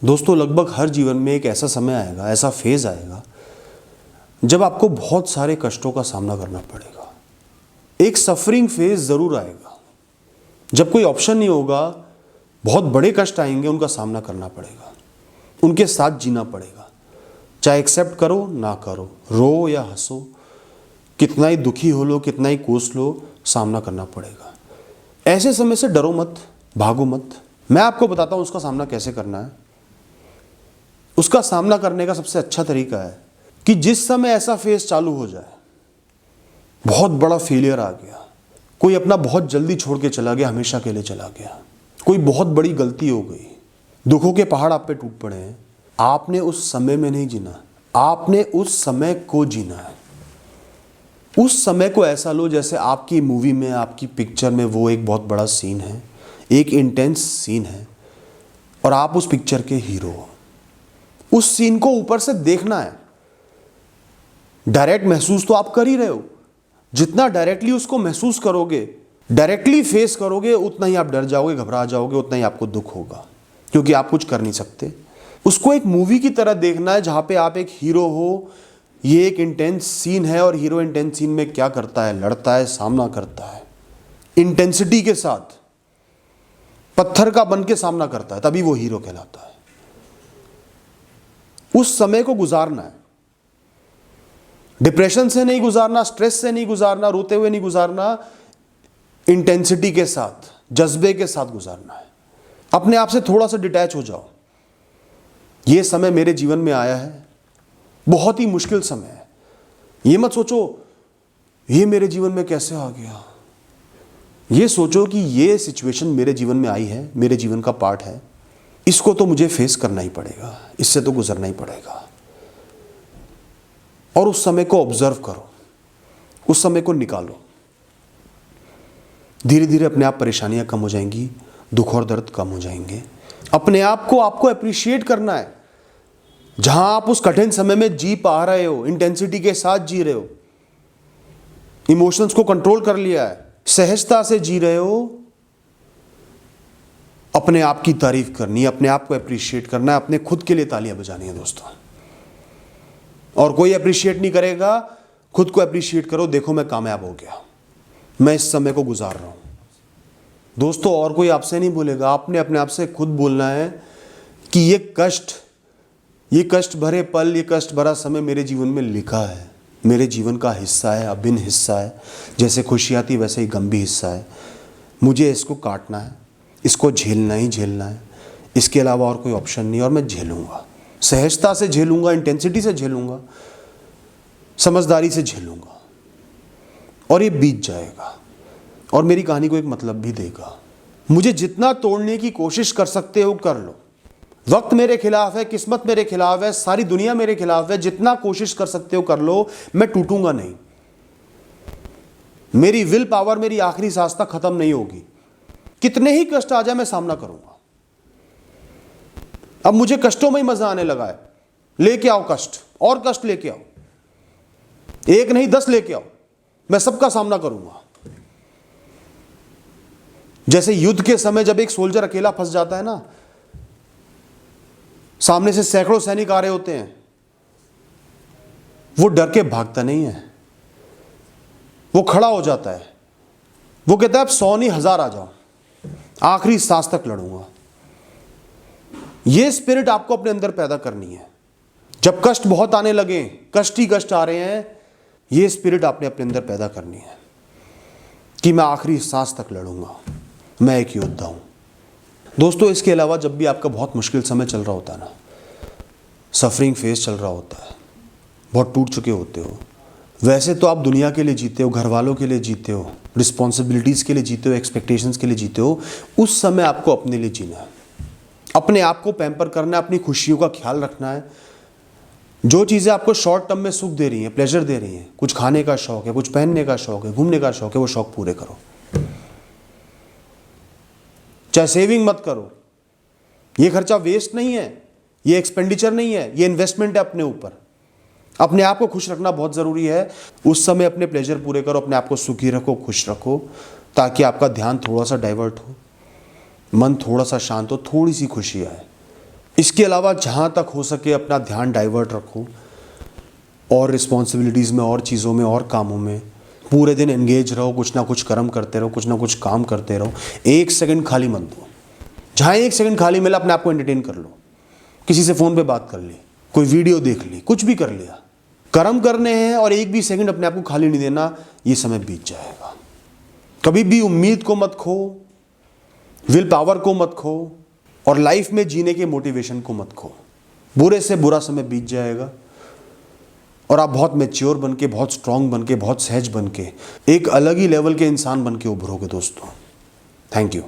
दोस्तों, लगभग हर जीवन में एक ऐसा समय आएगा, ऐसा फेज आएगा जब आपको बहुत सारे कष्टों का सामना करना पड़ेगा। एक सफरिंग फेज ज़रूर आएगा जब कोई ऑप्शन नहीं होगा, बहुत बड़े कष्ट आएंगे, उनका सामना करना पड़ेगा, उनके साथ जीना पड़ेगा। चाहे एक्सेप्ट करो ना करो, रो या हंसो, कितना ही दुखी हो लो, कितना ही कोस लो, सामना करना पड़ेगा। ऐसे समय से डरो मत, भागो मत। मैं आपको बताता हूं उसका सामना कैसे करना है। उसका सामना करने का सबसे अच्छा तरीका है कि जिस समय ऐसा फेज चालू हो जाए, बहुत बड़ा फेलियर आ गया, कोई अपना बहुत जल्दी छोड़ के चला गया, हमेशा के लिए चला गया, कोई बहुत बड़ी गलती हो गई, दुखों के पहाड़ आप पे टूट पड़े हैं, आपने उस समय में नहीं जीना, आपने उस समय को जीना है। उस समय को ऐसा लो जैसे आपकी मूवी में, आपकी पिक्चर में वो एक बहुत बड़ा सीन है, एक इंटेंस सीन है और आप उस पिक्चर के हीरो हो। उस सीन को ऊपर से देखना है। डायरेक्ट महसूस तो आप कर ही रहे हो। जितना डायरेक्टली उसको महसूस करोगे, डायरेक्टली फेस करोगे, उतना ही आप डर जाओगे, घबरा जाओगे, उतना ही आपको दुख होगा, क्योंकि आप कुछ कर नहीं सकते। उसको एक मूवी की तरह देखना है जहां पे आप एक हीरो हो। ये एक इंटेंस सीन है और हीरो इंटेंस सीन में क्या करता है? लड़ता है, सामना करता है, इंटेंसिटी के साथ पत्थर का बन के सामना करता है, तभी वो हीरो कहलाता है। उस समय को गुजारना है। डिप्रेशन से नहीं गुजारना, स्ट्रेस से नहीं गुजारना, रोते हुए नहीं गुजारना, इंटेंसिटी के साथ, जज्बे के साथ गुजारना है। अपने आप से थोड़ा सा डिटैच हो जाओ। ये समय मेरे जीवन में आया है, बहुत ही मुश्किल समय है। ये मत सोचो ये मेरे जीवन में कैसे आ गया। ये सोचो कि ये सिचुएशन मेरे जीवन में आई है, मेरे जीवन का पार्ट है, इसको तो मुझे फेस करना ही पड़ेगा, इससे तो गुजरना ही पड़ेगा। और उस समय को ऑब्जर्व करो, उस समय को निकालो। धीरे धीरे अपने आप परेशानियां कम हो जाएंगी, दुख और दर्द कम हो जाएंगे। अपने आप को आपको अप्रिशिएट करना है। जहां आप उस कठिन समय में जी पा रहे हो, इंटेंसिटी के साथ जी रहे हो, इमोशंस को कंट्रोल कर लिया है, सहजता से जी रहे हो, अपने आप की तारीफ करनी है, अपने आप को अप्रिशिएट करना है, अपने खुद के लिए तालियां बजानी है दोस्तों। और कोई अप्रिशिएट नहीं करेगा, खुद को अप्रिशिएट करो। देखो मैं कामयाब हो गया, मैं इस समय को गुजार रहा हूं। दोस्तों, और कोई आपसे नहीं बोलेगा, आपने अपने आप से खुद बोलना है कि ये कष्ट भरे पल, ये कष्ट भरा समय मेरे जीवन में लिखा है, मेरे जीवन का हिस्सा है, अभिन्न हिस्सा है। जैसे खुशी आती वैसे ही गम भी हिस्सा है। मुझे इसको काटना है, इसको झेलना ही झेलना है, इसके अलावा और कोई ऑप्शन नहीं। और मैं झेलूंगा, सहजता से झेलूंगा, इंटेंसिटी से झेलूंगा, समझदारी से झेलूंगा, और ये बीत जाएगा और मेरी कहानी को एक मतलब भी देगा। मुझे जितना तोड़ने की कोशिश कर सकते हो कर लो। वक्त मेरे खिलाफ है, किस्मत मेरे खिलाफ है, सारी दुनिया मेरे खिलाफ है, जितना कोशिश कर सकते हो कर लो, मैं टूटूंगा नहीं। मेरी विल पावर मेरी आखिरी सांस तक खत्म नहीं होगी। कितने ही कष्ट आ जाए मैं सामना करूंगा। अब मुझे कष्टों में ही मजा आने लगा है। लेके आओ कष्ट, और कष्ट लेके आओ, एक नहीं 10 लेके आओ, मैं सबका सामना करूंगा। जैसे युद्ध के समय जब एक सोल्जर अकेला फंस जाता है ना, सामने से सैकड़ों सैनिक आ रहे होते हैं, वो डर के भागता नहीं है, वो खड़ा हो जाता है। वो कहता है अब 100 नहीं 1000 आ जाओ, आखिरी सांस तक लड़ूंगा। ये स्पिरिट आपको अपने अंदर पैदा करनी है। जब कष्ट बहुत आने लगे, कष्ट ही कष्ट आ रहे हैं, ये स्पिरिट आपने अपने अंदर पैदा करनी है कि मैं आखिरी सांस तक लड़ूंगा, मैं एक योद्धा हूं। दोस्तों, इसके अलावा जब भी आपका बहुत मुश्किल समय चल रहा होता है ना, सफरिंग फेज चल रहा होता है, बहुत टूट चुके होते हो, वैसे तो आप दुनिया के लिए जीते हो, घर वालों के लिए जीते हो, रिस्पॉन्सिबिलिटीज़ के लिए जीते हो, एक्सपेक्टेशंस के लिए जीते हो। उस समय आपको अपने लिए जीना है, अपने आप को पैम्पर करना है, अपनी खुशियों का ख्याल रखना है। जो चीज़ें आपको शॉर्ट टर्म में सुख दे रही हैं, प्लेजर दे रही हैं, कुछ खाने का शौक है, कुछ पहनने का शौक है, घूमने का शौक है, वो शौक पूरे करो। चाहे सेविंग मत करो, ये खर्चा वेस्ट नहीं है, ये एक्सपेंडिचर नहीं है, ये इन्वेस्टमेंट है अपने ऊपर। अपने आप को खुश रखना बहुत ज़रूरी है। उस समय अपने प्लेजर पूरे करो, अपने आप को सुखी रखो, खुश रखो, ताकि आपका ध्यान थोड़ा सा डाइवर्ट हो, मन थोड़ा सा शांत हो, थोड़ी सी खुशी आए। इसके अलावा जहाँ तक हो सके अपना ध्यान डाइवर्ट रखो और रिस्पॉन्सिबिलिटीज़ में और चीज़ों में और कामों में पूरे दिन एंगेज रहो, कुछ ना कुछ कर्म करते रहो, कुछ ना कुछ काम करते रहो। 1 सेकंड खाली मत दो। जहाँ 1 सेकंड खाली मिला अपने आप को एंटरटेन कर लो, किसी से फ़ोन पे बात कर ली, कोई वीडियो देख ली, कुछ भी कर लिया। कर्म करने हैं और 1 भी सेकंड अपने आप को खाली नहीं देना, ये समय बीत जाएगा। कभी भी उम्मीद को मत खो, विल पावर को मत खो और लाइफ में जीने के मोटिवेशन को मत खो। बुरे से बुरा समय बीत जाएगा और आप बहुत मैच्योर बन के, बहुत स्ट्रांग बन के, बहुत सहज बन के एक अलग ही लेवल के इंसान बन के उभरोगे दोस्तों। Thank you.